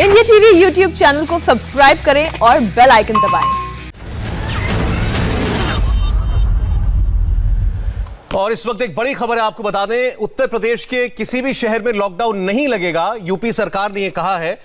India TV YouTube channel को subscribe करें और बेल आइकन दबाएं। और इस वक्त एक बड़ी खबर है, आपको बता दें, उत्तर प्रदेश के किसी भी शहर में लॉकडाउन नहीं लगेगा। यूपी सरकार ने यह कहा है।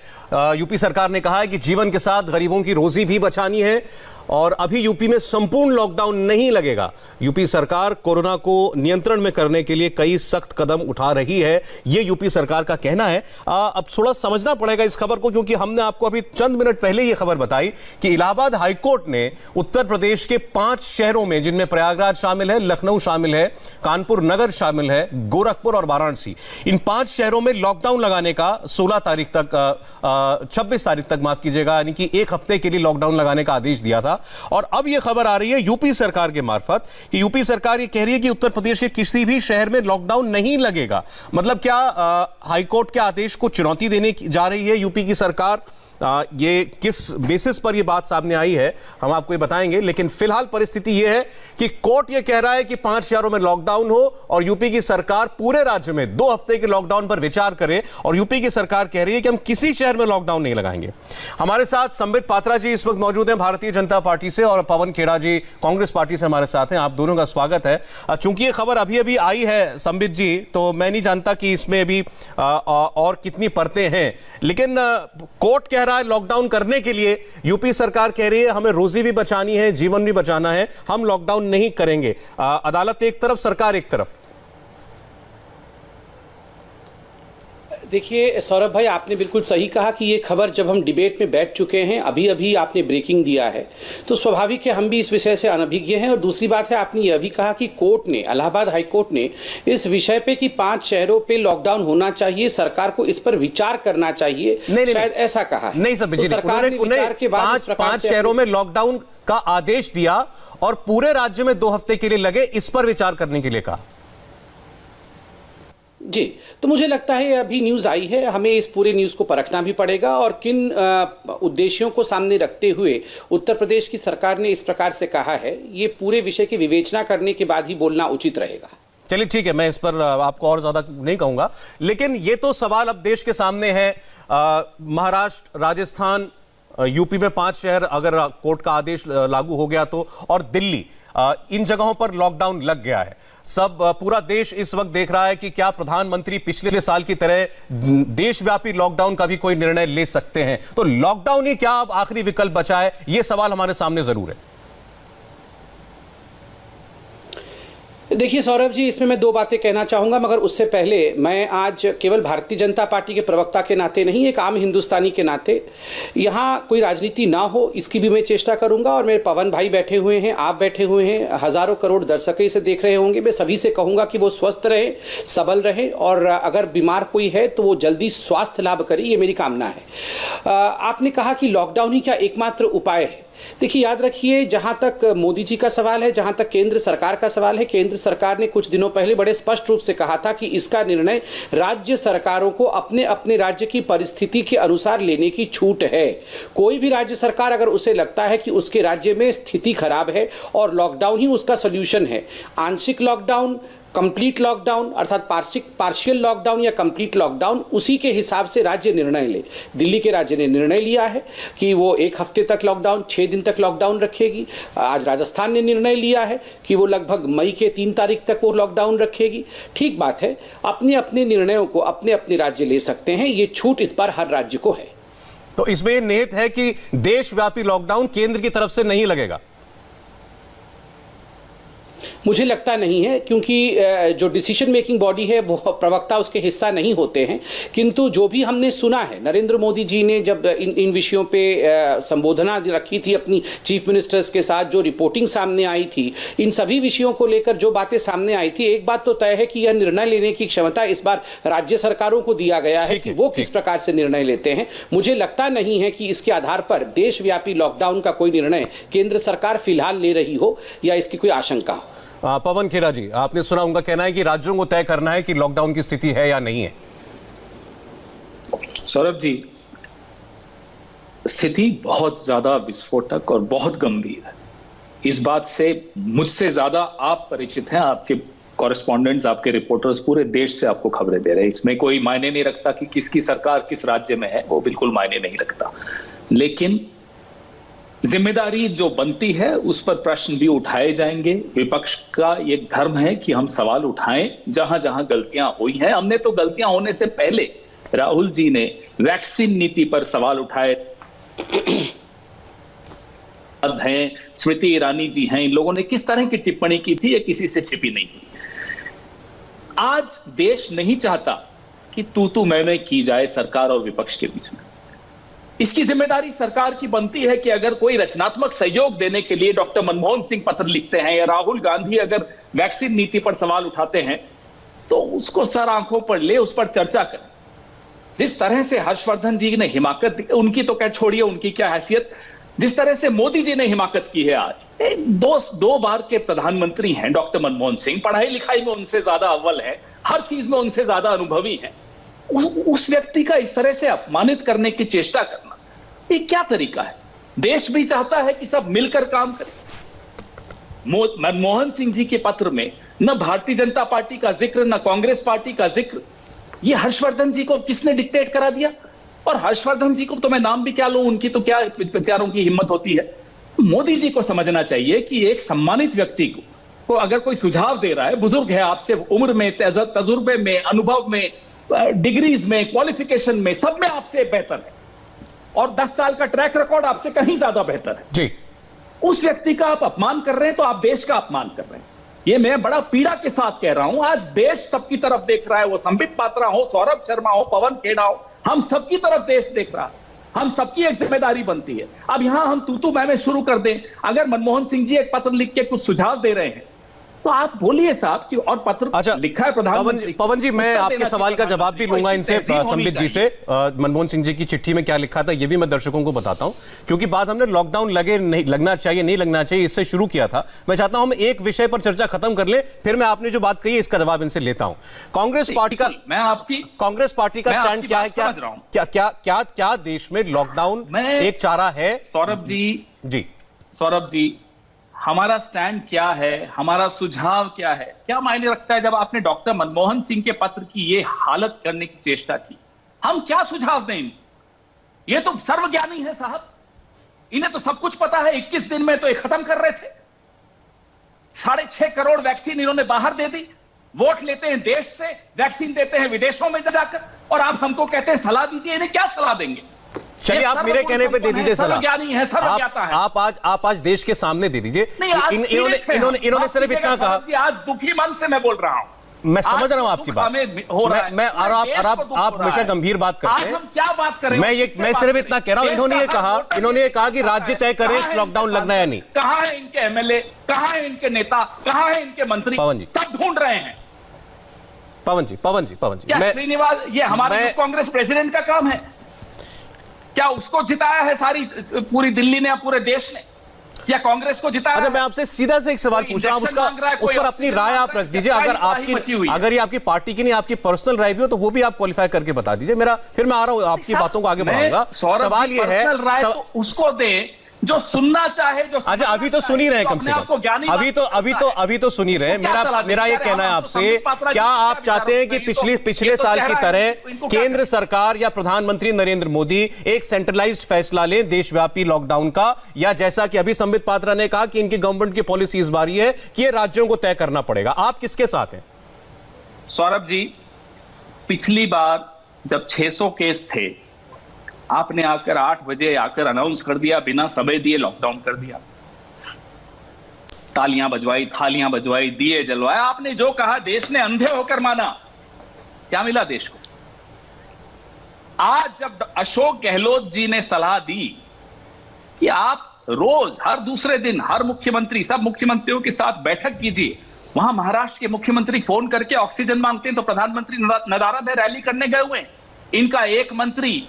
यूपी सरकार ने कहा है कि जीवन के साथ गरीबों की रोजी भी बचानी है और अभी यूपी में संपूर्ण लॉकडाउन नहीं लगेगा। यूपी सरकार कोरोना को नियंत्रण में करने के लिए कई सख्त कदम उठा रही है, ये यूपी सरकार का कहना है। अब थोड़ा समझना पड़ेगा इस खबर को, क्योंकि हमने आपको अभी चंद मिनट पहले ये खबर बताई कि इलाहाबाद हाईकोर्ट ने उत्तर प्रदेश के 5 शहरों में, जिनमें प्रयागराज शामिल है, लखनऊ शामिल है, कानपुर नगर शामिल है, गोरखपुर और वाराणसी, इन 5 शहरों में लॉकडाउन लगाने का 26 तारीख तक माफ कीजिएगा, यानी कि 1 हफ्ते के लिए लॉकडाउन लगाने का आदेश दिया था। और अब यह खबर आ रही है यूपी सरकार के मार्फत कि यूपी सरकार यह कह रही है कि उत्तर प्रदेश के किसी भी शहर में लॉकडाउन नहीं लगेगा। मतलब क्या हाईकोर्ट के आदेश को चुनौती देने जा रही है यूपी की सरकार? ये किस बेसिस पर ये बात सामने आई है हम आपको ये बताएंगे, लेकिन फिलहाल परिस्थिति ये है कि कोर्ट ये कह रहा है कि 5 शहरों में लॉकडाउन हो और यूपी की सरकार पूरे राज्य में 2 हफ्ते के लॉकडाउन पर विचार करे। और यूपी की सरकार कह रही है कि हम किसी शहर में लॉकडाउन नहीं लगाएंगे। हमारे साथ संबित पात्रा जी इस वक्त मौजूद हैं भारतीय जनता पार्टी से, और पवन खेड़ा जी कांग्रेस पार्टी से हमारे साथ हैं। आप दोनों का स्वागत है। चूंकि ये खबर अभी अभी आई है संबित जी, तो मैं नहीं जानता कि इसमें अभी और कितनी परतें हैं, लेकिन कोर्ट कह रहा है लॉकडाउन करने के लिए, यूपी सरकार कह रही है हमें रोजी भी बचानी है, जीवन भी बचाना है, हम लॉकडाउन नहीं करेंगे। अदालत एक तरफ, सरकार एक तरफ। देखिए सौरभ भाई, आपने बिल्कुल सही कहा कि ये खबर जब हम डिबेट में बैठ चुके हैं, अभी अभी आपने ब्रेकिंग दिया है, तो स्वाभाविक है हम भी इस विषय से अनभिज्ञ हैं। और दूसरी बात है, आपने यह भी कहा कि कोर्ट ने, इलाहाबाद हाई कोर्ट ने इस विषय पे कि 5 शहरों पे लॉकडाउन होना चाहिए, सरकार को इस पर विचार करना चाहिए, शायद ऐसा कहा है। नहीं सर, सरकार ने विचार के बाद 5 शहरों में लॉकडाउन का आदेश दिया और पूरे राज्य में 2 हफ्ते के लिए लगे, इस पर विचार करने के लिए कहा जी। तो मुझे लगता है अभी न्यूज़ आई है, हमें इस पूरे न्यूज़ को परखना भी पड़ेगा और किन उद्देश्यों को सामने रखते हुए उत्तर प्रदेश की सरकार ने इस प्रकार से कहा है, ये पूरे विषय की विवेचना करने के बाद ही बोलना उचित रहेगा। चलिए ठीक है, मैं इस पर आपको और ज्यादा नहीं कहूंगा, लेकिन ये तो सवाल अब देश के सामने है। महाराष्ट्र, राजस्थान, यूपी में 5 शहर अगर कोर्ट का आदेश लागू हो गया तो, और दिल्ली, इन जगहों पर लॉकडाउन लग गया है। सब पूरा देश इस वक्त देख रहा है कि क्या प्रधानमंत्री पिछले साल की तरह देशव्यापी लॉकडाउन का भी कोई निर्णय ले सकते हैं। तो लॉकडाउन ही क्या अब आखिरी विकल्प बचा है, यह सवाल हमारे सामने जरूर है। देखिए सौरभ जी, इसमें मैं 2 बातें कहना चाहूँगा, मगर उससे पहले मैं आज केवल भारतीय जनता पार्टी के प्रवक्ता के नाते नहीं, एक आम हिंदुस्तानी के नाते, यहाँ कोई राजनीति ना हो इसकी भी मैं चेष्टा करूँगा। और मेरे पवन भाई बैठे हुए हैं, आप बैठे हुए हैं, हज़ारों करोड़ दर्शक इसे देख रहे होंगे, मैं सभी से कहूँगा कि वो स्वस्थ रहे, सबल रहे, और अगर बीमार कोई है तो वो जल्दी स्वास्थ्य लाभ करे, ये मेरी कामना है। आपने कहा कि लॉकडाउन ही क्या एकमात्र उपाय है। देखिए, याद रखिए, जहां तक मोदी जी का सवाल है, जहां तक केंद्र सरकार का सवाल है, केंद्र सरकार ने कुछ दिनों पहले बड़े स्पष्ट रूप से कहा था कि इसका निर्णय राज्य सरकारों को अपने अपने राज्य की परिस्थिति के अनुसार लेने की छूट है। कोई भी राज्य सरकार अगर उसे लगता है कि उसके राज्य में स्थिति खराब है और लॉकडाउन ही उसका सोल्यूशन है, आंशिक लॉकडाउन, कंप्लीट लॉकडाउन अर्थात पार्शियल लॉकडाउन या कंप्लीट लॉकडाउन, उसी के हिसाब से राज्य निर्णय ले। दिल्ली के राज्य ने निर्णय लिया है कि वो 1 हफ्ते तक लॉकडाउन, 6 दिन तक लॉकडाउन रखेगी। आज राजस्थान ने निर्णय लिया है कि वो लगभग मई के 3 तारीख तक वो लॉकडाउन रखेगी। ठीक बात है, अपने अपने निर्णयों को अपने अपने राज्य ले सकते हैं, ये छूट इस बार हर राज्य को है। तो इसमें निहित है कि देशव्यापी लॉकडाउन केंद्र की तरफ से नहीं लगेगा। मुझे लगता नहीं है, क्योंकि जो डिसीजन मेकिंग बॉडी है वो प्रवक्ता उसके हिस्सा नहीं होते हैं। किंतु जो भी हमने सुना है, नरेंद्र मोदी जी ने जब इन विषयों पे संबोधना रखी थी अपनी चीफ मिनिस्टर्स के साथ, जो रिपोर्टिंग सामने आई थी, इन सभी विषयों को लेकर जो बातें सामने आई थी, एक बात तो तय है कि यह निर्णय लेने की क्षमता इस बार राज्य सरकारों को दिया गया है कि वो किस प्रकार से निर्णय लेते हैं। मुझे लगता नहीं है कि इसके आधार पर देशव्यापी लॉकडाउन का कोई निर्णय केंद्र सरकार फिलहाल ले रही हो या इसकी कोई आशंका हो। पवन खेड़ा जी, आपने सुना, उनका कहना है कि राज्यों को तय करना है कि लॉकडाउन की स्थिति है या नहीं है। सौरभ जी, स्थिति बहुत ज्यादा विस्फोटक और बहुत गंभीर है। इस बात से मुझसे ज्यादा आप परिचित हैं, आपके कॉरेस्पॉन्डेंट्स, आपके रिपोर्टर्स पूरे देश से आपको खबरें दे रहे हैं। इसमें कोई मायने नहीं रखता कि किसकी सरकार किस राज्य में है, वो बिल्कुल मायने नहीं रखता। लेकिन जिम्मेदारी जो बनती है उस पर प्रश्न भी उठाए जाएंगे। विपक्ष का ये धर्म है कि हम सवाल उठाएं जहां जहां गलतियां हुई हैं। हमने तो गलतियां होने से पहले राहुल जी ने वैक्सीन नीति पर सवाल उठाए हैं, स्मृति ईरानी जी हैं, इन लोगों ने किस तरह की टिप्पणी की थी, ये किसी से छिपी नहीं हुई। आज देश नहीं चाहता कि तू मैं की जाए सरकार और विपक्ष के बीच में। इसकी जिम्मेदारी सरकार की बनती है कि अगर कोई रचनात्मक सहयोग देने के लिए डॉक्टर मनमोहन सिंह पत्र लिखते हैं या राहुल गांधी अगर वैक्सीन नीति पर सवाल उठाते हैं तो उसको सर आंखों पर ले, उस पर चर्चा करें। जिस तरह से हर्षवर्धन जी ने हिमाकत, उनकी तो क्या छोड़िए, उनकी क्या हैसियत, जिस तरह से मोदी जी ने हिमाकत की है आज, दो बार के प्रधानमंत्री हैं डॉक्टर मनमोहन सिंह, पढ़ाई लिखाई में उनसे ज्यादा अव्वल है, हर चीज में उनसे ज्यादा अनुभवी है। उस व्यक्ति का इस तरह से अपमानित करने की चेष्टा करना, ये क्या तरीका है? देश भी चाहता है कि सब मिलकर काम करें। मनमोहन सिंह जी के पत्र में न भारतीय जनता पार्टी का जिक्र, न कांग्रेस पार्टी का जिक्र। ये हर्षवर्धन जी को किसने डिक्टेट करा दिया? और हर्षवर्धन जी को तो मैं नाम भी क्या लूं, उनकी तो क्या विचारों की हिम्मत होती है। मोदी जी को समझना चाहिए कि एक सम्मानित व्यक्ति को अगर कोई सुझाव दे रहा है, बुजुर्ग है, आपसे उम्र में, तजुर्बे में, अनुभव में, डिग्रीज में, क्वालिफिकेशन में, सब में आपसे बेहतर है और 10 साल का ट्रैक रिकॉर्ड आपसे कहीं ज्यादा बेहतर है जी। उस व्यक्ति का आप अपमान कर रहे हैं तो आप देश का अपमान कर रहे हैं। ये मैं बड़ा पीड़ा के साथ कह रहा हूं। आज देश सबकी तरफ देख रहा है, वो संबित पात्रा हो, सौरभ शर्मा हो, पवन खेड़ा हो, हम सबकी तरफ देश देख रहा है। हम सबकी एक जिम्मेदारी बनती है। अब यहां हम तू मैं शुरू कर दें। अगर मनमोहन सिंह जी एक पत्र लिख के कुछ सुझाव दे रहे हैं तो आप बोलिए साहब कि और पत्र लिखा है प्रधानमंत्री। पवन जी, मैं आपके सवाल का जवाब भी लूंगा इनसे, संबित जी से। मनमोहन सिंह जी की चिट्ठी में क्या लिखा था ये भी मैं दर्शकों को बताता हूं, क्योंकि बात हमने लॉकडाउन लगना चाहिए नहीं लगना चाहिए इससे शुरू किया था। मैं चाहता हूं हम एक विषय पर चर्चा खत्म कर ले, फिर मैं आपने जो बात कही इसका जवाब इनसे लेता हूं। कांग्रेस पार्टी का स्टैंड क्या है? क्या देश में लॉकडाउन एक चारा है? सौरभ जी, हमारा स्टैंड क्या है, हमारा सुझाव क्या है, क्या मायने रखता है जब आपने डॉक्टर मनमोहन सिंह के पत्र की ये हालत करने की चेष्टा की? हम क्या सुझाव दें? ये तो सर्वज्ञानी है साहब, इन्हें तो सब कुछ पता है। 21 दिन में तो ये खत्म कर रहे थे। 6.5 करोड़ वैक्सीन इन्होंने बाहर दे दी। वोट लेते हैं देश से, वैक्सीन देते हैं विदेशों में जाकर, और आप हमको कहते हैं सलाह दीजिए। इन्हें क्या सलाह देंगे? चलिए आप मेरे कहने पे दे दीजिए सलाह। आप आज देश के सामने दे दीजिए। इन्होंने सिर्फ इतना कहा। आज दुखी मन से मैं बोल रहा हूं। मैं समझ रहा हूं आपकी बात। आप हमेशा गंभीर बात करते हैं। हम क्या बात करें? मैं सिर्फ इतना कह रहा हूं। इन्होंने ये कहा कि राज्य तय करे लॉकडाउन लगना है नहीं। कहां है इनके एमएलए, कहां है इनके नेता, कहां है इनके मंत्री? पवन जी, सब ढूंढ रहे हैं। पवन जी, श्रीनिवास, ये हमारे कांग्रेस प्रेसिडेंट का काम है क्या? उसको जिताया है सारी पूरी दिल्ली ने या पूरे देश ने, या कांग्रेस को जिताया? अरे मैं आपसे सीधा से एक सवाल पूछ रहा हूं, उस पर अपनी राय आप रख दीजिए। अगर ये आपकी पार्टी की नहीं, आपकी पर्सनल राय भी हो तो वो भी आप क्वालिफाई करके बता दीजिए। फिर मैं आ रहा हूं, आपकी बातों को आगे बढ़ाऊंगा। सवाल ये है, उसको दे जो सुनना चाहे। जो अच्छा, अभी तो सुन ही रहे हैं कम से कम। अभी तो सुन ही रहे हैं। मेरा ये कहना है आपसे, क्या आप चाहते हैं कि पिछले साल की तरह केंद्र सरकार या प्रधानमंत्री नरेंद्र मोदी एक सेंट्रलाइज्ड फैसला लें देशव्यापी लॉकडाउन का, या जैसा कि अभी संबित पात्रा ने कहा कि इनकी गवर्नमेंट की पॉलिसी इस बार ये है कि ये राज्यों को तय करना पड़ेगा? आप किसके साथ हैं? सौरभ जी, पिछली बार जब 600 केस थे, आपने आकर 8 बजे आकर अनाउंस कर दिया, बिना समय दिए लॉकडाउन कर दिया। तालियां बजवाई, थालियां बजवाई, दिए जलवाए। आपने जो कहा देश ने अंधे होकर माना। क्या मिला देश को? आज जब अशोक गहलोत जी ने सलाह दी कि आप रोज हर दूसरे दिन हर मुख्यमंत्री, सब मुख्यमंत्रियों के साथ बैठक कीजिए, वहां महाराष्ट्र के मुख्यमंत्री फोन करके ऑक्सीजन मांगते हैं तो प्रधानमंत्री नदारा में रैली करने गए हुए हैं। इनका एक मंत्री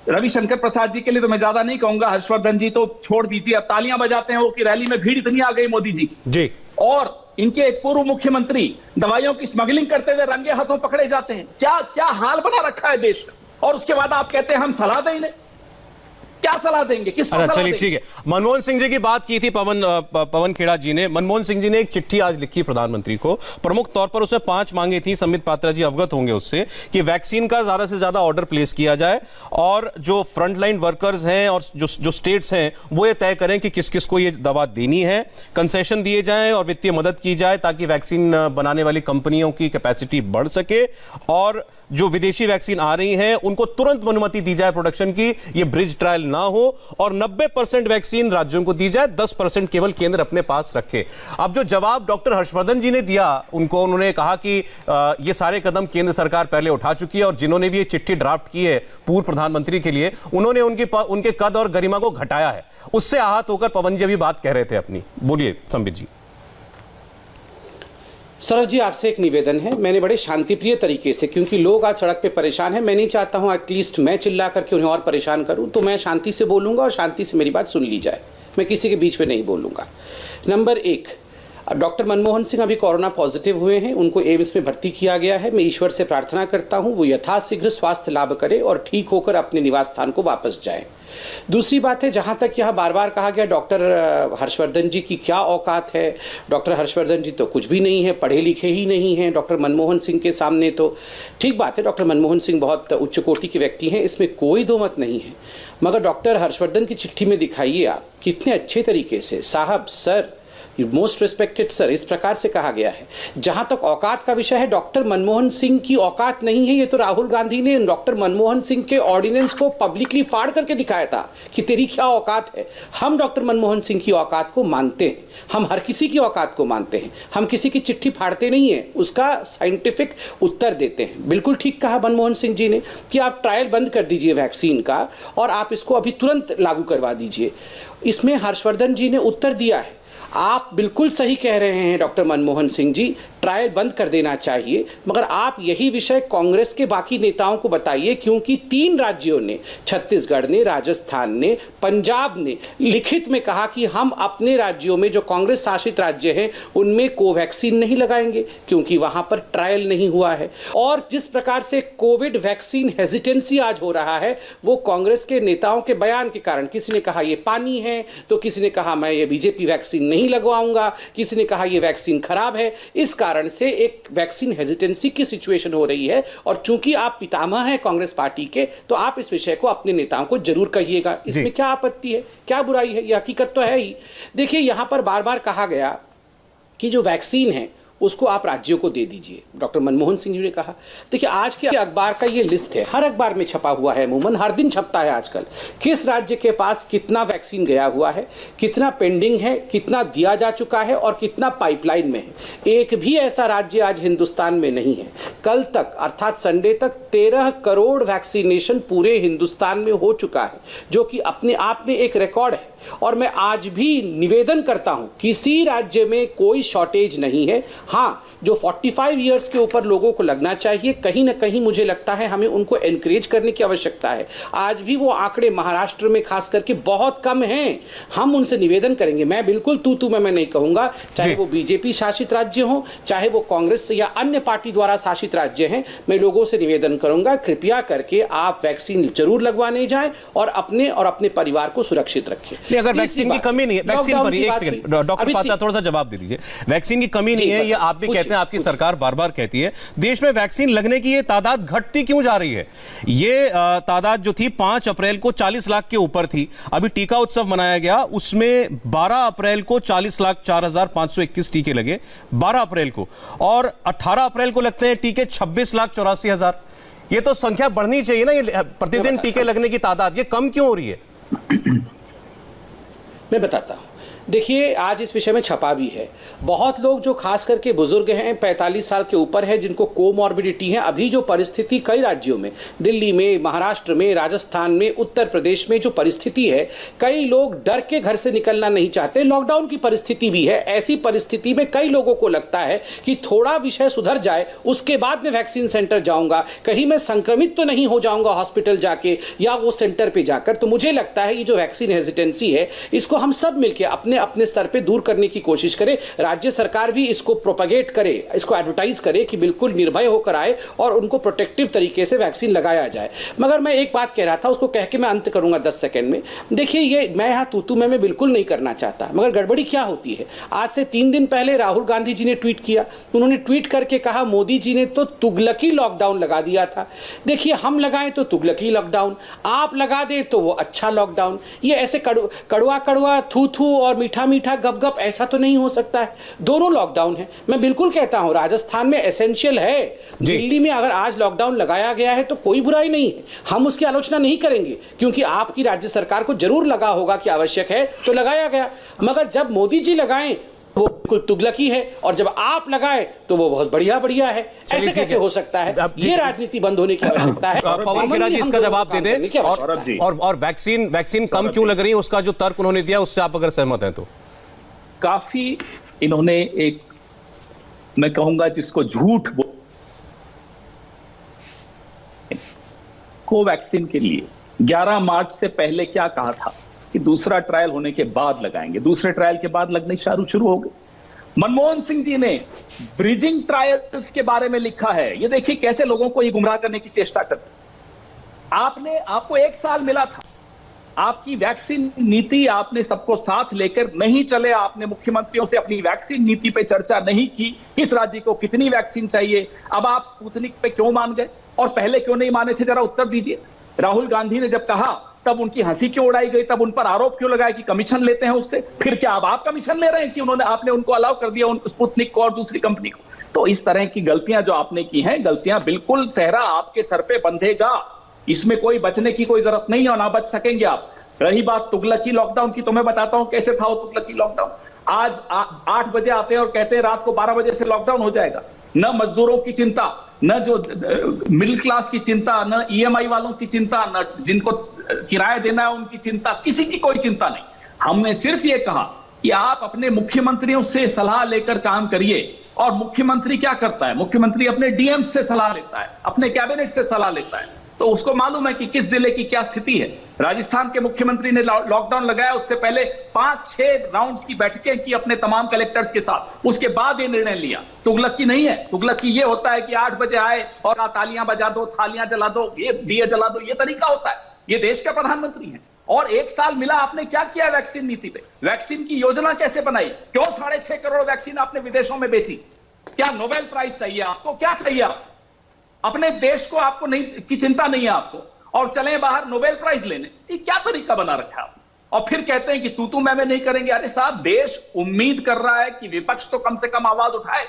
रविशंकर प्रसाद जी के लिए तो मैं ज्यादा नहीं कहूंगा, हर्षवर्धन जी तो छोड़ दीजिए, अब तालियां बजाते हैं वो कि रैली में भीड़ इतनी आ गई मोदी जी। और इनके एक पूर्व मुख्यमंत्री दवाइयों की स्मगलिंग करते हुए रंगे हाथों पकड़े जाते हैं। क्या क्या हाल बना रखा है देश का? और उसके बाद आप कहते हैं हम सलाह दें इन्हें। क्या सलाह देंगे, किसको सलाह चलिए देंगे? ठीक है। मनमोहन सिंह जी की बात की थी पवन खेड़ा जी ने। मनमोहन सिंह जी ने एक चिट्ठी आज लिखी प्रधानमंत्री को, प्रमुख तौर पर उसमें 5 मांगे थी, संबित पात्रा जी अवगत होंगे उससे, कि वैक्सीन का ज्यादा से ज्यादा ऑर्डर प्लेस किया जाए और जो फ्रंटलाइन वर्कर्स हैं और जो स्टेट्स हैं वो ये तय करें कि किस किस को ये दवा देनी है, कंसेशन दिए जाएं और वित्तीय मदद की जाए ताकि वैक्सीन बनाने वाली कंपनियों की कैपेसिटी बढ़ सके, और जो विदेशी वैक्सीन आ रही हैं उनको तुरंत अनुमति दी जाए प्रोडक्शन की, ये ब्रिज ट्रायल ना हो, और 90% वैक्सीन राज्यों को दी जाए, 10% केवल केंद्र अपने पास रखे। अब जो जवाब डॉक्टर हर्षवर्धन जी ने दिया उनको, उन्होंने कहा कि ये सारे कदम केंद्र सरकार पहले उठा चुकी है और जिन्होंने भी ये चिट्ठी ड्राफ्ट की है पूर्व प्रधानमंत्री के लिए, उन्होंने उनके कद और गरिमा को घटाया है। उससे आहत होकर पवन जी अभी बात कह रहे थे अपनी। बोलिए संबित जी। सौरभ जी, आपसे एक निवेदन है, मैंने बड़े शांतिप्रिय तरीके से, क्योंकि लोग आज सड़क पे परेशान हैं, मैं नहीं चाहता हूं एटलीस्ट मैं चिल्ला करके उन्हें और परेशान करूं, तो मैं शांति से बोलूंगा और शांति से मेरी बात सुन ली जाए, मैं किसी के बीच में नहीं बोलूंगा। नंबर 1, डॉक्टर मनमोहन सिंह अभी कोरोना पॉजिटिव हुए हैं, उनको एम्स में भर्ती किया गया है। मैं ईश्वर से प्रार्थना करता हूं वो यथाशीघ्र स्वास्थ्य लाभ करे और ठीक होकर अपने निवास स्थान को वापस जाएं। दूसरी बात है, जहां तक यह बार बार कहा गया डॉक्टर हर्षवर्धन जी की क्या औकात है, डॉक्टर हर्षवर्धन जी तो कुछ भी नहीं है, पढ़े लिखे ही नहीं हैं डॉक्टर मनमोहन सिंह के सामने। तो ठीक बात है, डॉक्टर मनमोहन सिंह बहुत उच्च कोटि के व्यक्ति हैं, इसमें कोई दो मत नहीं है, मगर डॉक्टर हर्षवर्धन की चिट्ठी में दिखाइए आप कितने अच्छे तरीके से साहब, सर, मोस्ट रिस्पेक्टेड सर, इस प्रकार से कहा गया है। जहां तक औकात का विषय है, डॉक्टर मनमोहन सिंह की औकात नहीं है, ये तो राहुल गांधी ने डॉक्टर मनमोहन सिंह के ऑर्डिनेंस को पब्लिकली फाड़ करके दिखाया था कि तेरी क्या औकात है। हम डॉक्टर मनमोहन सिंह की औकात को मानते हैं, हम हर किसी की औकात को मानते हैं, हम किसी की चिट्ठी फाड़ते नहीं है, उसका साइंटिफिक उत्तर देते हैं। बिल्कुल ठीक कहा मनमोहन सिंह जी ने कि आप ट्रायल बंद कर दीजिए वैक्सीन का और आप इसको अभी तुरंत लागू करवा दीजिए। इसमें हर्षवर्धन जी ने उत्तर दिया है, आप बिल्कुल सही कह रहे हैं डॉक्टर मनमोहन सिंह जी, ट्रायल बंद कर देना चाहिए, मगर आप यही विषय कांग्रेस के बाकी नेताओं को बताइए, क्योंकि 3 राज्यों ने, छत्तीसगढ़ ने, राजस्थान ने, पंजाब ने लिखित में कहा कि हम अपने राज्यों में जो कांग्रेस शासित राज्य हैं उनमें कोवैक्सीन नहीं लगाएंगे क्योंकि वहां पर ट्रायल नहीं हुआ है। और जिस प्रकार से कोविड वैक्सीन हेजिटेंसी आज हो रहा है वो कांग्रेस के नेताओं के बयान के कारण, किसी ने कहा ये पानी है, तो किसी ने कहा मैं ये बीजेपी वैक्सीन नहीं लगवाऊंगा, किसी ने कहा ये वैक्सीन खराब है, इस कारण से एक वैक्सीन हेजिटेंसी की सिचुएशन हो रही है। और चूंकि आप पितामह हैं कांग्रेस पार्टी के, तो आप इस विषय को अपने नेताओं को जरूर कहिएगा, इसमें क्या आपत्ति है, क्या बुराई है, यह हकीकत तो है ही। देखिए, यहां पर बार बार कहा गया कि जो वैक्सीन है उसको आप राज्यों को दे दीजिए, डॉक्टर मनमोहन सिंह जी ने कहा। देखिए, आज के अखबार का ये लिस्ट है, हर अखबार में छपा हुआ है, अमूमन हर दिन छपता है आजकल, किस राज्य के पास कितना वैक्सीन गया हुआ है, कितना पेंडिंग है, कितना दिया जा चुका है और कितना पाइपलाइन में है। एक भी ऐसा राज्य आज हिंदुस्तान में नहीं है। कल तक अर्थात संडे तक 13 करोड़ वैक्सीनेशन पूरे हिंदुस्तान में हो चुका है, जो कि अपने आप में एक रिकॉर्ड है। और मैं आज भी निवेदन करता हूं, किसी राज्य में कोई शॉर्टेज नहीं है। हाँ, जो 45 इयर्स के ऊपर लोगों को लगना चाहिए, कहीं ना कहीं मुझे लगता है हमें उनको एनकरेज करने की आवश्यकता है। आज भी वो आंकड़े महाराष्ट्र में खास करके बहुत कम हैं। हम उनसे निवेदन करेंगे, मैं बिल्कुल तू मैं नहीं कहूंगा, चाहे वो बीजेपी शासित राज्य हो, चाहे वो कांग्रेस या अन्य पार्टी द्वारा शासित राज्य हैं, मैं लोगों से निवेदन करूंगा कृपया करके आप वैक्सीन जरूर लगवाने जाएं और अपने परिवार को सुरक्षित रखें। अगर वैक्सीन की कमी नहीं है, वैक्सीन पर एक सेकंड डॉक्टर पात्रा थोड़ा सा जवाब दे दीजिए। वैक्सीन की कमी नहीं है, ये आप भी कहते हैं, आपकी सरकार बार बार कहती है। देश में वैक्सीन लगने की ये तादाद घटती क्यों जा रही है? ये तादाद जो थी 5 अप्रैल को 40 लाख के ऊपर थी, अभी टीका उत्सव मनाया गया, उसमें 12 अप्रैल को 40,04,521 टीके लगे 12 अप्रैल को, और 18 अप्रैल को लगते हैं टीके 26,84,000। ये तो संख्या बढ़नी चाहिए ना, ये प्रतिदिन टीके लगने की तादाद, ये कम क्यों हो रही है? मैं बताता हूं, देखिए, आज इस विषय में छपा भी है। बहुत लोग जो खास करके बुजुर्ग हैं, 45 साल के ऊपर है, जिनको कोमॉर्बिडिटी है, अभी जो परिस्थिति कई राज्यों में, दिल्ली में, महाराष्ट्र में, राजस्थान में, उत्तर प्रदेश में जो परिस्थिति है, कई लोग डर के घर से निकलना नहीं चाहते। लॉकडाउन की परिस्थिति भी है। ऐसी परिस्थिति में कई लोगों को लगता है कि थोड़ा विषय सुधर जाए उसके बाद मैं वैक्सीन सेंटर जाऊंगा, कहीं मैं संक्रमित तो नहीं हो जाऊंगा हॉस्पिटल जाके या वो सेंटर पर जाकर। तो मुझे लगता है ये जो वैक्सीन हेजिटेंसी है, इसको हम सब मिलकर अपने अपने अपने स्तर पे दूर करने की कोशिश करे, राज्य सरकार भी इसको प्रोपेगेट करे, इसको एडवर्टाइज करे कि बिल्कुल निर्भय होकर आए और उनको प्रोटेक्टिव तरीके से वैक्सीन लगाया जाए। मगर मैं एक बात कह रहा था, उसको कह के मैं अंत करूंगा 10 सेकंड में। देखिए, ये मैं यहाँ तू मैं बिल्कुल नहीं करना चाहता, मगर गड़बड़ी क्या होती है। आज से 3 दिन पहले राहुल गांधी जी ने ट्वीट किया, उन्होंने ट्वीट करके कहा मोदी जी ने तो तुगलकी लॉकडाउन लगा दिया था। देखिए, हम लगाएं तो तुगलकी लॉकडाउन, आप लगा दें तो वो अच्छा लॉकडाउन। ये ऐसे कड़वा कड़वा थू थू और मीठा मीठा गप गप ऐसा तो नहीं हो सकता है। दोनों लॉकडाउन है। मैं बिल्कुल कहता हूं राजस्थान में एसेंशियल है, दिल्ली में अगर आज लॉकडाउन लगाया गया है तो कोई बुराई नहीं है, हम उसकी आलोचना नहीं करेंगे, क्योंकि आपकी राज्य सरकार को जरूर लगा होगा कि आवश्यक है तो लगाया गया। मगर जब मोदी जी लगाएं वो बिल्कुल तुगलकी है, और जब आप लगाए तो वो बहुत बढ़िया है। ऐसे कैसे हो सकता है? ये राजनीति बंद होने की आवश्यकता है। पवन खेड़ा जी इसका जवाब दे दें, और वैक्सीन कम क्यों लग रही है उसका जो तर्क उन्होंने दिया, उससे आप अगर सहमत हैं तो। काफी इन्होंने एक, मैं कहूंगा जिसको झूठ कोवैक्सीन के लिए 11 मार्च से पहले क्या कहा था कि दूसरा ट्रायल होने के बाद लगाएंगे, दूसरे ट्रायल के बाद लगने शुरू हो गए। मनमोहन सिंह जी ने ब्रिजिंग ट्रायल्स के बारे में लिखा है। ये देखिए कैसे लोगों को ये गुमराह करने की चेष्टा करते। आपको 1 साल मिला था, आपकी वैक्सीन नीति आपने सबको साथ लेकर नहीं चले, आपने मुख्यमंत्रियों से अपनी वैक्सीन नीति पे चर्चा नहीं की, किस राज्य को कितनी वैक्सीन चाहिए। अब आप स्पुतनिक पे क्यों मान गए और पहले क्यों नहीं माने थे, जरा उत्तर दीजिए। राहुल गांधी ने जब कहा तब उनकी हंसी क्यों उड़ाई गई, तब उन पर आरोप क्यों लगाया कि कमीशन लेते हैं उससे। फिर क्या अब आप कमीशन ले रहे हैं कि आपने उनको अलाउ कर दिया स्पुतनिक को और दूसरी कंपनी को। तो इस तरह की गलतियां जो आपने की हैं, गलतियां बिल्कुल सेहरा आपके सर पे बंधेगा, इसमें कोई बचने की कोई जरूरत नहीं है और ना बच सकेंगे आप। रही बात तुगलकी लॉकडाउन की, तो मैं बताता हूं कैसे था वो तुगलकी लॉकडाउन। आज 8 बजे आते हैं और कहते हैं रात को 12 बजे से लॉकडाउन हो जाएगा। न मजदूरों की चिंता, न जो मिडिल क्लास की चिंता, न ईएमआई वालों की चिंता, न जिनको किराया देना है उनकी चिंता, किसी की कोई चिंता नहीं। हमने सिर्फ ये कहा कि आप अपने मुख्यमंत्रियों से सलाह लेकर काम करिए। और मुख्यमंत्री क्या करता है? मुख्यमंत्री अपने डीएम से सलाह लेता है, अपने कैबिनेट से सलाह लेता है, तो उसको मालूम है कि किस जिले की क्या स्थिति है। राजस्थान के मुख्यमंत्री ने लॉकडाउन लगाया, उससे पहले 5-6 राउंड्स की बैठकें की अपने तमाम कलेक्टर्स के साथ, उसके बाद ये निर्णय लिया। तुगलकी नहीं है। तुगलकी ये होता है कि 8 बजे आए और तालियां बजा दो, थालियां जला दो, ये दिए जला दो, ये तरीका होता है। ये देश का प्रधानमंत्री है और 1 साल मिला, आपने क्या किया वैक्सीन नीति पे? वैक्सीन की योजना कैसे बनाई? क्यों 6.5 करोड़ वैक्सीन आपने विदेशों में बेची? क्या नोबेल प्राइज चाहिए आपको? क्या चाहिए आपको? अपने देश को आपको नहीं की चिंता नहीं है आपको, और चले बाहर नोबेल प्राइज लेने। ये क्या तरीका बना रखा है आपने? और फिर कहते हैं कि तू मैं नहीं करेंगे। अरे साहब, देश उम्मीद कर रहा है कि विपक्ष तो कम से कम आवाज उठाए।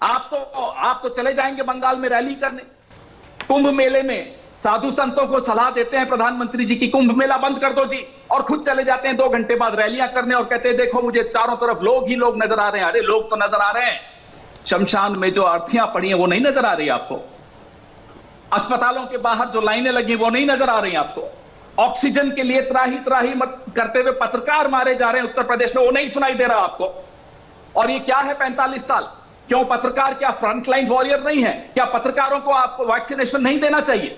आप तो चले जाएंगे बंगाल में रैली करने। कुंभ मेले में साधु संतों को सलाह देते हैं प्रधानमंत्री जी की कुंभ मेला बंद कर दो जी, और खुद चले जाते हैं 2 घंटे बाद रैलियां करने और कहते हैं देखो मुझे चारों तरफ लोग ही लोग नजर आ रहे हैं। अरे लोग तो नजर आ रहे हैं, शमशान में जो अर्थियां पड़ी हैं वो नहीं नजर आ रही आपको? अस्पतालों के बाहर जो लाइनें लगी वो नहीं नजर आ रही आपको? ऑक्सीजन के लिए त्राही मत करते हुए पत्रकार मारे जा रहे हैं उत्तर प्रदेश में, वो नहीं सुनाई दे रहा आपको? और ये क्या है 45 साल? क्यों पत्रकार क्या फ्रंटलाइन वॉरियर नहीं है? क्या पत्रकारों को आपको वैक्सीनेशन नहीं देना चाहिए?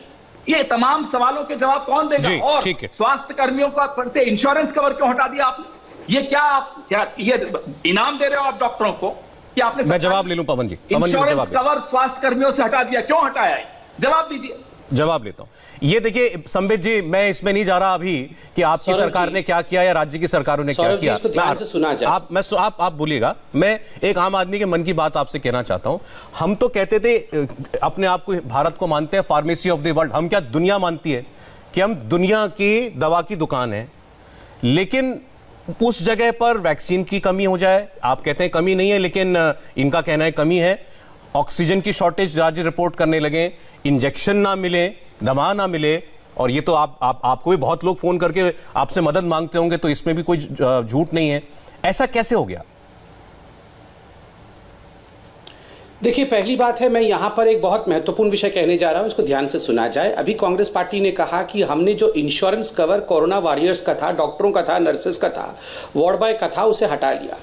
ये तमाम सवालों के जवाब कौन देगा? और स्वास्थ्य कर्मियों का से इंश्योरेंस कवर क्यों हटा दिया आपने? ये क्या ये इनाम दे रहे हो आप डॉक्टरों को कि आपने? मैं जवाब ले लूं पवन जी। इंश्योरेंस कवर स्वास्थ्य कर्मियों से हटा दिया, क्यों हटाया है? जवाब दीजिए। जवाब लेता हूं। ये देखिए संबित जी, मैं इसमें नहीं जा रहा अभी कि आपकी सरकार ने क्या किया या राज्य की सरकारों ने क्या किया। आप बोलिएगा, मैं एक आम आदमी के मन की बात आपसे कहना चाहता हूं। हम तो कहते थे अपने आप को, भारत को मानते हैं फार्मेसी ऑफ द वर्ल्ड। हम क्या दुनिया मानती है कि हम दुनिया की दवा की दुकान है? लेकिन उस जगह पर वैक्सीन की कमी हो जाए, आप कहते हैं कमी नहीं है, लेकिन इनका कहना है कमी है। ऑक्सीजन की शॉर्टेज राज्य रिपोर्ट करने लगे, इंजेक्शन ना मिले, दवा ना मिले, और ये तो आपको भी बहुत लोग फोन करके आपसे मदद मांगते होंगे, तो इसमें भी कोई झूठ नहीं है। ऐसा कैसे हो गया? देखिए, पहली बात है, मैं यहाँ पर एक बहुत महत्वपूर्ण विषय कहने जा रहा हूँ, इसको ध्यान से सुना जाए। अभी कांग्रेस पार्टी ने कहा कि हमने जो इंश्योरेंस कवर कोरोना वॉरियर्स का था, डॉक्टरों का था, नर्सेस का था, वार्ड बॉय का था, उसे हटा लिया।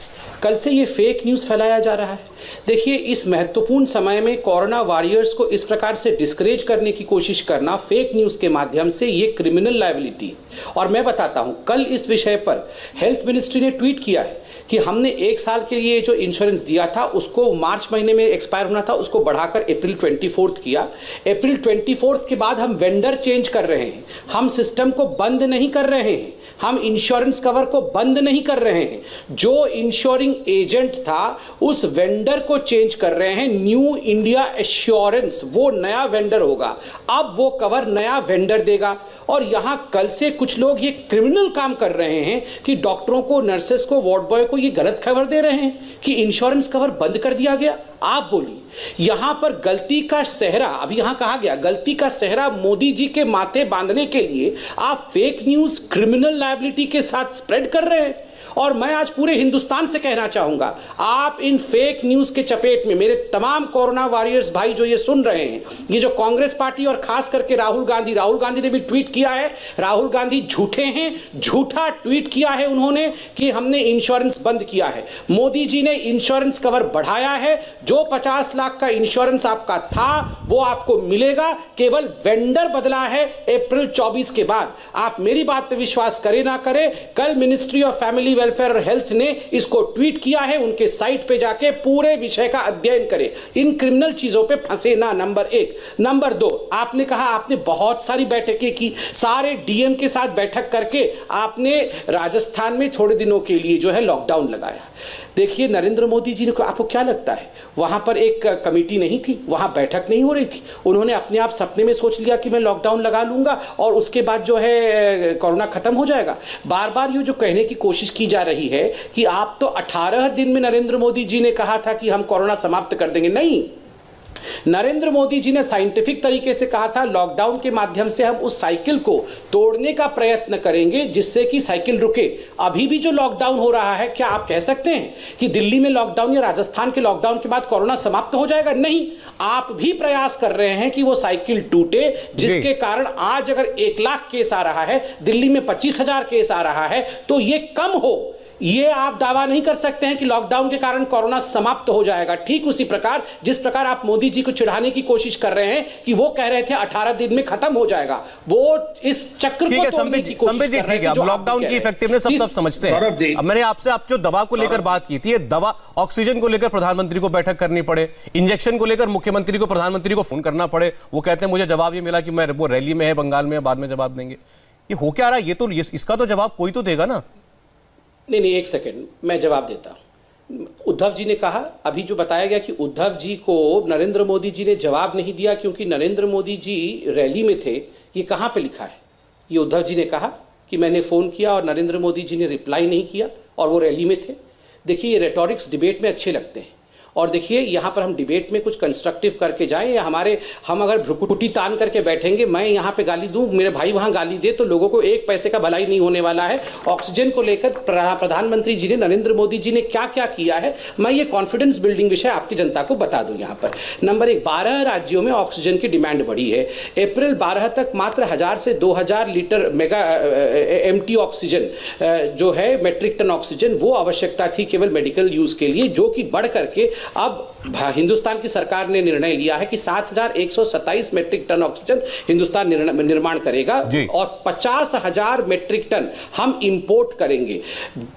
कल से ये फेक न्यूज़ फैलाया जा रहा है। देखिए, इस महत्वपूर्ण समय में कोरोना वॉरियर्स को इस प्रकार से डिस्करेज करने की कोशिश करना फेक न्यूज़ के माध्यम से, ये क्रिमिनल लायबिलिटी। और मैं बताता हूं, कल इस विषय पर हेल्थ मिनिस्ट्री ने ट्वीट किया है कि हमने 1 साल के लिए जो इंश्योरेंस दिया था उसको मार्च महीने में एक्सपायर होना था, उसको बढ़ाकर अप्रैल 24 किया। अप्रैल 24 के बाद हम वेंडर चेंज कर रहे हैं, हम सिस्टम को बंद नहीं कर रहे हैं, हम इंश्योरेंस कवर को बंद नहीं कर रहे हैं। जो इंश्योरिंग एजेंट था उस वेंडर को चेंज कर रहे हैं। न्यू इंडिया एश्योरेंस वो नया वेंडर होगा, अब वो कवर नया वेंडर देगा। और यहां कल से कुछ लोग ये क्रिमिनल काम कर रहे हैं कि डॉक्टरों को, नर्सेस को, वार्ड बॉय को ये गलत खबर दे रहे हैं कि इंश्योरेंस कवर बंद कर दिया गया। आप बोलिए, यहां पर गलती का सेहरा, अभी यहां कहा गया गलती का सेहरा मोदी जी के माथे बांधने के लिए आप फेक न्यूज क्रिमिनल लायबिलिटी के साथ स्प्रेड कर रहे हैं। और मैं आज पूरे हिंदुस्तान से कहना चाहूंगा, आप इन फेक न्यूज के चपेट में, मेरे तमाम कोरोना वॉरियर्स भाई जो ये सुन रहे हैं, ये जो कांग्रेस पार्टी और खास करके राहुल गांधी ने भी ट्वीट किया है। राहुल गांधी झूठे हैं, झूठा ट्वीट किया है उन्होंने कि हमने इंश्योरेंस बंद किया है। मोदी जी ने इंश्योरेंस कवर बढ़ाया है। जो 50 लाख का इंश्योरेंस आपका था वो आपको मिलेगा, केवल वेंडर बदला है अप्रैल 24 के बाद। आप मेरी बात पर विश्वास करें ना करें, कल मिनिस्ट्री ऑफ फैमिली वेलफेयर और हेल्थ ने इसको ट्वीट किया है। उनके साइट पे जाके पूरे विषय का अध्ययन करें, इन क्रिमिनल चीजों पे फंसे ना, नंबर 1। नंबर 2, आपने कहा आपने बहुत सारी बैठकें की, सारे डीएम के साथ बैठक करके आपने राजस्थान में थोड़े दिनों के लिए जो है लॉकडाउन लगाया। देखिए, नरेंद्र मोदी जी ने, आपको क्या लगता है वहां पर एक कमेटी नहीं थी, वहां बैठक नहीं हो रही थी? उन्होंने अपने आप सपने में सोच लिया कि मैं लॉकडाउन लगा लूंगा और उसके बाद जो है कोरोना खत्म हो जाएगा। बार बार ये जो कहने की कोशिश की जा रही है कि आप तो 18 दिन में नरेंद्र मोदी जी ने कहा था कि हम कोरोना समाप्त कर देंगे, नहीं। नरेंद्र मोदी जी ने साइंटिफिक तरीके से कहा था लॉकडाउन के माध्यम से हम उस साइकिल को तोड़ने का प्रयत्न करेंगे जिससे कि साइकिल रुके। अभी भी जो लॉकडाउन हो रहा है, क्या आप कह सकते हैं कि दिल्ली में लॉकडाउन या राजस्थान के लॉकडाउन के बाद कोरोना समाप्त हो जाएगा? नहीं, आप भी प्रयास कर रहे हैं कि वो साइकिल टूटे, जिसके कारण आज अगर 1 लाख केस आ रहा है, दिल्ली में 25,000 केस आ रहा है, तो ये कम हो, ये आप दावा नहीं कर सकते हैं कि लॉकडाउन के कारण कोरोना समाप्त हो जाएगा। ठीक उसी प्रकार जिस प्रकार आप मोदी जी को चिढ़ाने की कोशिश कर रहे हैं कि वो कह रहे थे 18 दिन में खत्म हो जाएगा, वो इस चक्र को तोड़ने की कोशिश कर रहे हैं। अब लॉकडाउन की इफेक्टिवनेस सब समझते हैं। अब मैंने आपसे आप जो दवा को लेकर बात की थी, दवा ऑक्सीजन को लेकर प्रधानमंत्री को बैठक करनी पड़े, इंजेक्शन को लेकर मुख्यमंत्री को, प्रधानमंत्री को फोन करना पड़े, वो कहते हैं मुझे जवाब ये मिला कि मैं वो रैली में है बंगाल में, बाद में जवाब देंगे। ये हो क्या रहा है? ये तो इसका तो जवाब कोई तो देगा ना। नहीं, एक सेकंड, मैं जवाब देता हूं। उद्धव जी ने कहा, अभी जो बताया गया कि उद्धव जी को नरेंद्र मोदी जी ने जवाब नहीं दिया क्योंकि नरेंद्र मोदी जी रैली में थे। ये कहां पे लिखा है? ये उद्धव जी ने कहा कि मैंने फोन किया और नरेंद्र मोदी जी ने रिप्लाई नहीं किया और वो रैली में थे। देखिए, ये रेटोरिक्स डिबेट में अच्छे लगते हैं, और देखिए यहाँ पर हम डिबेट में कुछ कंस्ट्रक्टिव करके जाएं, या हम अगर भ्रुकुटी तान करके बैठेंगे, मैं यहाँ पे गाली दूं, मेरे भाई वहाँ गाली दे, तो लोगों को 1 पैसे का भलाई नहीं होने वाला है। ऑक्सीजन को लेकर प्रधानमंत्री जी ने, नरेंद्र मोदी जी ने क्या क्या किया है, मैं ये कॉन्फिडेंस बिल्डिंग विषय आपकी जनता को बता दूं। यहाँ पर नंबर 1, 12 राज्यों में ऑक्सीजन की डिमांड बढ़ी है। अप्रैल 12 तक मात्र 1000 से 2000 लीटर मेगा MT ऑक्सीजन जो है, मेट्रिक टन ऑक्सीजन, वो आवश्यकता थी केवल मेडिकल यूज के लिए, जो कि बढ़ करके अब हिंदुस्तान की सरकार ने निर्णय लिया है कि 7127 मेट्रिक टन ऑक्सीजन हिंदुस्तान निर्माण करेगा और 50,000 मेट्रिक टन हम इंपोर्ट करेंगे।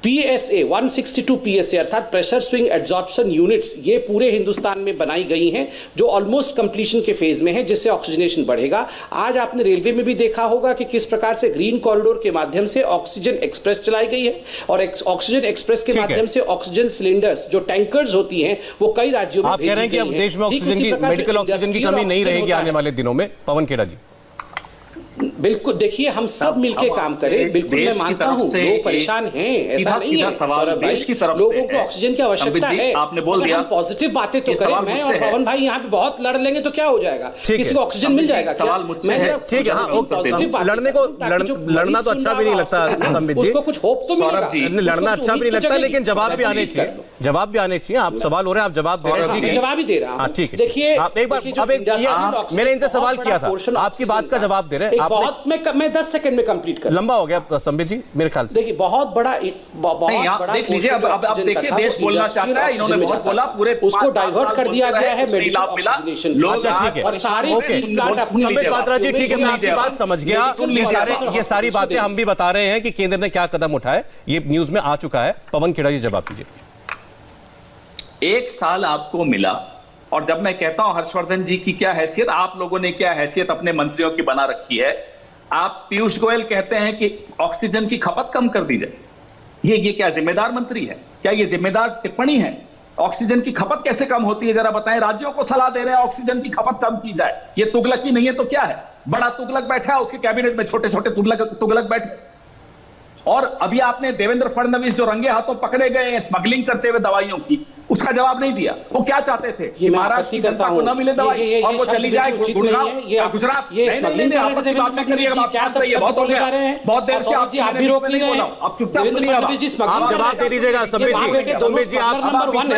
PSA 162 PSA अर्थात प्रेशर स्विंग एब्जॉर्प्शन यूनिट्स, ये पूरे हिंदुस्तान में बनाई गई हैं जो ऑलमोस्ट कंप्लीशन के फेज में है, जिससे ऑक्सीजनेशन बढ़ेगा। आज आपने रेलवे में भी देखा होगा कि किस प्रकार से ग्रीन कॉरिडोर के माध्यम से ऑक्सीजन एक्सप्रेस चलाई गई है, और ऑक्सीजन एक्सप्रेस के माध्यम से ऑक्सीजन सिलेंडर्स जो टैंकर्स होती हैं वो कई राज्यों में आप कह रहे हैं कि अब देश में ऑक्सीजन की, मेडिकल ऑक्सीजन की कमी नहीं रहेगी आने वाले दिनों में। पवन खेड़ा जी, बिल्कुल, देखिए हम सब मिलके काम करें। बिल्कुल मैं मानता हूं लोग परेशान हैं, ऐसा नहीं है सौरभ भाई, लोगों को ऑक्सीजन की आवश्यकता है। आपने बोल दिया, पॉजिटिव बातें तो करें। मैं और पवन भाई यहाँ पे बहुत लड़ लेंगे तो क्या हो जाएगा, किसी को ऑक्सीजन मिल जाएगा? सवाल मुझसे है, ठीक है, लड़ने को लड़ना तो अच्छा भी नहीं लगता संबित जी, उसको कुछ होप तो मिलेगा। लड़ना अच्छा भी नहीं लगता, लेकिन जवाब भी आने चाहिए, जवाब भी आने चाहिए। आप सवाल हो रहे हैं, आप जवाब दे रहे हैं, जवाब ही दे रहा हूं। ठीक है, देखिए आप एक बार, अब मैंने इनसे सवाल किया था, आपकी बात का जवाब दे रहे हैं। आपने बहुत मैं 10 सेकंड में कंप्लीट कर, लंबा हो गया संबित जी मेरे ख्याल से। देखिए बहुत बड़ा देख लीजिए, अब देखिए देश बोलना चाहता है, इन्होंने बहुत बोला, पूरे उसको डाइवर्ट कर दिया गया है मेडिकल ऑक्सीजनेशन। अच्छा ठीक है, और सारी संबित पात्रा जी ठीक है, मैं आपकी बात समझ गया। ये सारी बातें हम भी बता रहे हैं कि केंद्र ने क्या कदम उठाए, ये न्यूज में आ चुका है। पवन खेड़ा जी जवाब दीजिए। 1 साल आपको मिला, और जब मैं कहता हूं हर्षवर्धन जी की क्या हैसियत, आप लोगों ने क्या हैसियत अपने मंत्रियों की बना रखी है। आप पीयूष गोयल कहते हैं कि ऑक्सीजन की खपत कम कर दी जाए, ये क्या जिम्मेदार मंत्री है? क्या ये जिम्मेदार टिप्पणी है? ऑक्सीजन की खपत कैसे कम होती है जरा बताएं। राज्यों को सलाह दे रहे हैं ऑक्सीजन की खपत कम की जाए, ये तुगलकी नहीं है तो क्या है? बड़ा तुगलक बैठा है, उसके कैबिनेट में छोटे छोटे तुगलक बैठे। और अभी आपने देवेंद्र फडणवीस जो रंगे हाथों पकड़े गए हैं स्मगलिंग करते हुए दवाइयों की, उसका जवाब नहीं दिया। वो क्या चाहते थे कि महाराष्ट्र की जनता को न मिले दवाई और वो चली जाए गुड़गांव, गुजरात। बहुत देर से आप भी रोक नहीं बोला, आप चुपचाप सुनिए। आप जवाब दे दीजिएगा संबित जी, संबित जी आप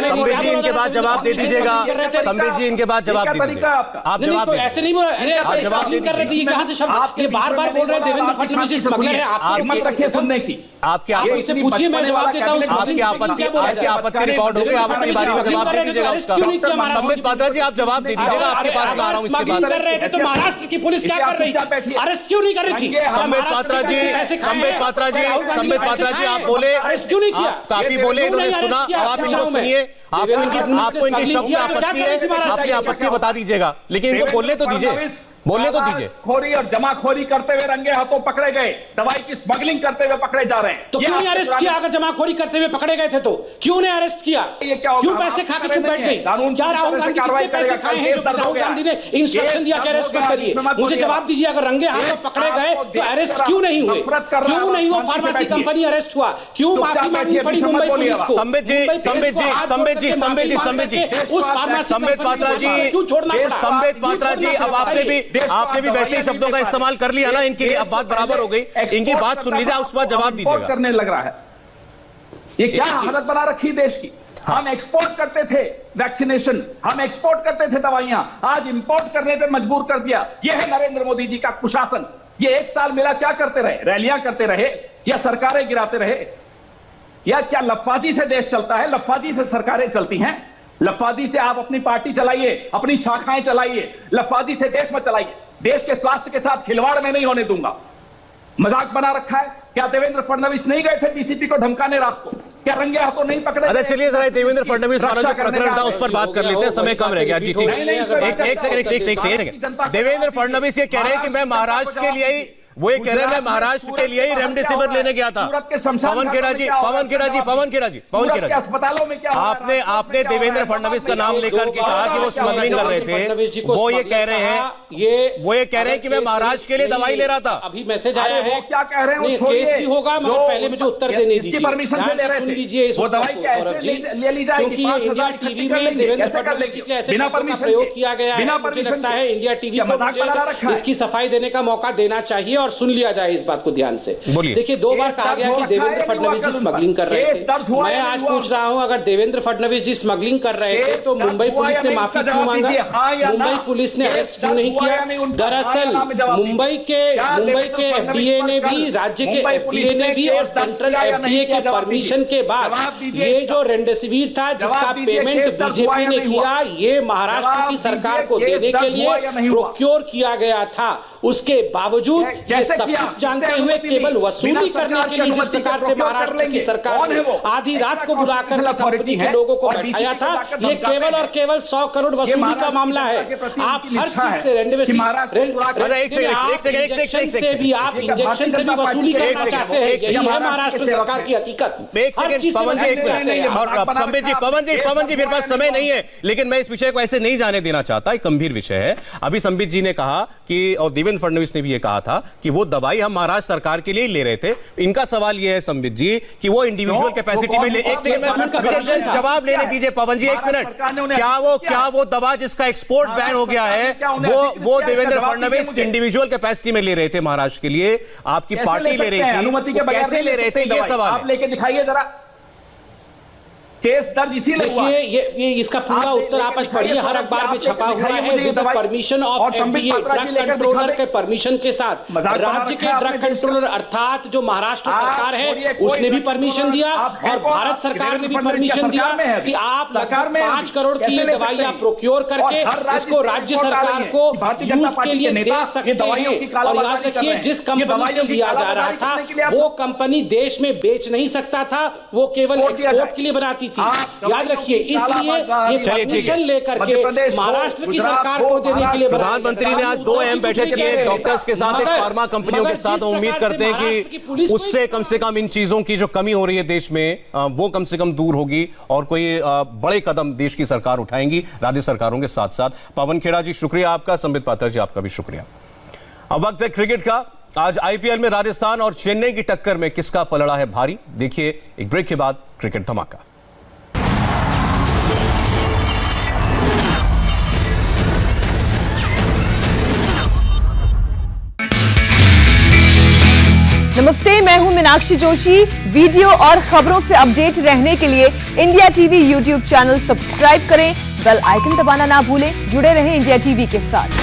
संबित जी इनके बाद जवाब दे दीजिएगा। संबित जी इनके बाद जवाब दे दीजिएगा। आप जवाब ऐसे नहीं बोल रहे, जवाब नहीं कर रहे थे, कहां से शब्द ये बार-बार बोल रहे हैं देवेंद्र फडणवीस स्मगलर है। आप हिम्मत रखिए सुनने की, आपके आपसे पूछिए, मैं जवाब देता हूं। आपकी आपत्ति रिकॉर्ड हो गई, आप अपनी बारी में जवाब दे दीजिएगा उसका। संबित पात्रा जी आप जवाब दे दीजिएगा, आपके पास आ रहा हूं इसके बाद। कर रहे थे तो महाराष्ट्र की पुलिस क्या कर रही थी? अरेस्ट क्यों नहीं कर रही थी? संबित पात्रा जी, संबित पात्रा जी, संबित पात्रा जी आप बोले, अरेस्ट क्यों नहीं किया? काफी बोले, इन्होंने सुना, अब आप इनको सुनिए। आपको इनके शब्द में आपत्ति है, अपनी आपत्ति बता दीजिएगा, लेकिन इनको बोलने तो दीजिए, बोलने तो दीजिए। खोरी और जमाखोरी करते हुए रंगे हाथों पकड़े गए, दवाई की स्मगलिंग करते हुए पकड़े जा रहे हैं। तो क्यों नहीं अरेस्ट किया? अगर जमाखोरी करते हुए पकड़े गए थे तो क्यों नहीं अरेस्ट किया? क्यों पैसे खा के चुप बैठ गई? क्या राहुल गांधी कितने पैसे खाए हैं जो राहुल गांधी ने इंस्ट्रक्शन दिया कि अरेस्ट मत करिए? मुझे जवाब दीजिए, अगर रंगे हाथों पकड़े गए तो अरेस्ट क्यों नहीं हुए? क्यों नहीं हुआ? फार्मेसी कंपनी अरेस्ट हुआ, क्यों माफी मांगनी पड़ी मुंबई पुलिस को? संबित जी, संबित जी, संबित जी, संबित जी, संबित जी, उस फार्मेसी संबित पात्रा जी, क्यों छोड़ना पड़ा? संबित पात्रा जी, अब आपने भी वैसे ही शब्दों का इस्तेमाल कर लिया ना इनके लिए, अब बात बराबर हो गई। इनकी बात सुन लीजिए, उस पर जवाब दीजिएगा। करने लग रहा है, ये क्या हालत बना रखी देश की। हम एक्सपोर्ट करते थे वैक्सीनेशन, हम एक्सपोर्ट करते थे दवाइयां, आज इंपोर्ट करने पे मजबूर कर दिया। यह है नरेंद्र मोदी जी का कुशासन। ये 1 साल मिला, क्या करते रहे? रैलियां करते रहे या सरकारें गिराते रहे? या क्या लफाजी से देश चलता है? लफाजी से सरकारें चलती हैं? लफाजी से आप अपनी पार्टी चलाइए, अपनी शाखाएं चलाइए, लफाजी से देश में चलाइए। देश के स्वास्थ्य के साथ खिलवाड़ में नहीं होने दूंगा। मजाक बना रखा है क्या? देवेंद्र फडणवीस नहीं गए थे डीसीपी को धमकाने रात को? क्या रंगे हाथों नहीं पकड़े? अच्छा चलिए जरा देवेंद्र फडणवीस वाला जो प्रकरण था उस पर बात कर लेते हैं, समय कम रह गया जी। ठीक है, एक सेकंड। देवेंद्र फडणवीस ये कह रहे हैं कि मैं महाराष्ट्र के लिए ही, वो ये कह रहे हैं मैं महाराष्ट्र के लिए ही रेमडेसिविर लेने गया था। पवन खेड़ा जी, पवन खेड़ा जी, पवन खेड़ा जी, पवन खेड़ा जी, अस्पतालों में क्या आपने देवेंद्र फडणवीस का नाम लेकर के कहा कि वो स्मगलिंग कर रहे थे। वो ये कह रहे हैं कि मैं महाराष्ट्र के लिए दवाई ले रहा था। अभी मैसेज आया है, क्या कह रहे हैं? केस भी होगा, मगर पहले मुझे उत्तर देने दीजिए। परमिशन से ले रहे थे, लीजिए वो दवाई ले ली जाएगी, क्योंकि इंडिया टीवी में देवेंद्र फडणवीस के ऐसे शब्दों का प्रयोग किया गया है। मुझे लगता है इंडिया टीवी को इसकी सफाई देने का मौका देना चाहिए और सुन लिया जाए इस बात को ध्यान से। देखिए 2 बार कहा गया कि देवेंद्र फडणवीस जी स्मगलिंग कर रहे थे। मैं आज पूछ रहा हूं, अगर देवेंद्र फडणवीस जी स्मगलिंग कर रहे थे तो मुंबई पुलिस ने माफी क्यों मांगा? मुंबई पुलिस ने अरेस्ट क्यों नहीं किया? दरअसल मुंबई के एफडीए ने भी, राज्य के एफडीए ने भी और सेंट्रल एफडीए के परमिशन के बाद ये जो रेमडेसिविर था जिसका पेमेंट बीजेपी ने किया, ये महाराष्ट्र की सरकार को देने के लिए प्रोक्योर किया गया था। उसके बावजूद ये सब कुछ जानते हुए केवल वसूली करने के लिए जिस प्रकार से महाराष्ट्र की सरकार ने आधी रात को बुलाकर कंपनी के लोगों को बैठाया था, ये केवल और केवल 100 करोड़ वसूली का मामला है। आप हर चीज से से भी, आप इंजेक्शन से भी वसूली करना चाहते हैं। यही है महाराष्ट्र सरकार की हकीकत। पवन जी मेरे पास समय नहीं है, लेकिन मैं इस विषय को ऐसे नहीं जाने देना चाहता, एक गंभीर विषय है। अभी संबित जी ने कहा कि, और देवेंद्र फडणवीस ने भी ये कहा था कि वो दवाई हम महाराष्ट्र सरकार के लिए ले रहे थे। इनका सवाल ये है संबित जी कि वो इंडिविजुअल कैपेसिटी में ले, एक सेकंड में जवाब लेने दीजिए पवन जी, 1 मिनट। क्या वो दवा जिसका एक्सपोर्ट बैन हो गया है वो देवेंद्र फडणवीस इंडिविजुअल कैपेसिटी में ले रहे थे महाराष्ट्र के लिए? आपकी पार्टी ले रही थी, कैसे ले रहे थे, ये सवाल आप लेके दिखाइए जरा। केस दर्ज इसीलिए हुआ। देखिए ये इसका पूरा उत्तर आप आज पढ़िए, हर अखबार में छपा हुआ है। With the permission of FDA, drug controller के परमिशन के साथ राज्य के ड्रग कंट्रोलर अर्थात जो महाराष्ट्र सरकार है उसने भी परमिशन दिया और भारत सरकार ने भी परमिशन दिया कि आप लगभग 5 करोड़ की ये दवाइयां प्रोक्योर करके इसको राज्य सरकार को यूज के लिए दे सकते हैं। और याद रखिए जिस कंपनी से लिया जा रहा था वो कंपनी देश में बेच नहीं सकता था, वो केवल एक्सपोर्ट के लिए बनाती थी। याद रखिए, इसलिए ये परमिशन लेकर के महाराष्ट्र की सरकार को देने के लिए प्रधानमंत्री ने आज 2 अहम बैठक की, एक डॉक्टर्स के साथ, एक फार्मा कंपनियों के साथ। उम्मीद करते हैं कि उससे कम से कम इन चीजों की जो कमी हो रही है देश में वो कम से कम दूर होगी और कोई बड़े कदम देश की सरकार उठाएंगी राज्य सरकारों के साथ साथ। पवन खेड़ा जी शुक्रिया आपका, संबित पात्रा जी आपका भी शुक्रिया। अब वक्त है क्रिकेट का। आज आईपीएल में राजस्थान और चेन्नई की टक्कर में किसका पलड़ा है भारी, देखिए एक ब्रेक के बाद क्रिकेट धमाका। नमस्ते, मैं हूं मीनाक्षी जोशी। वीडियो और खबरों से अपडेट रहने के लिए India TV YouTube channel subscribe करें, बेल आइकन दबाना ना भूलें। जुड़े रहें इंडिया टीवी के साथ।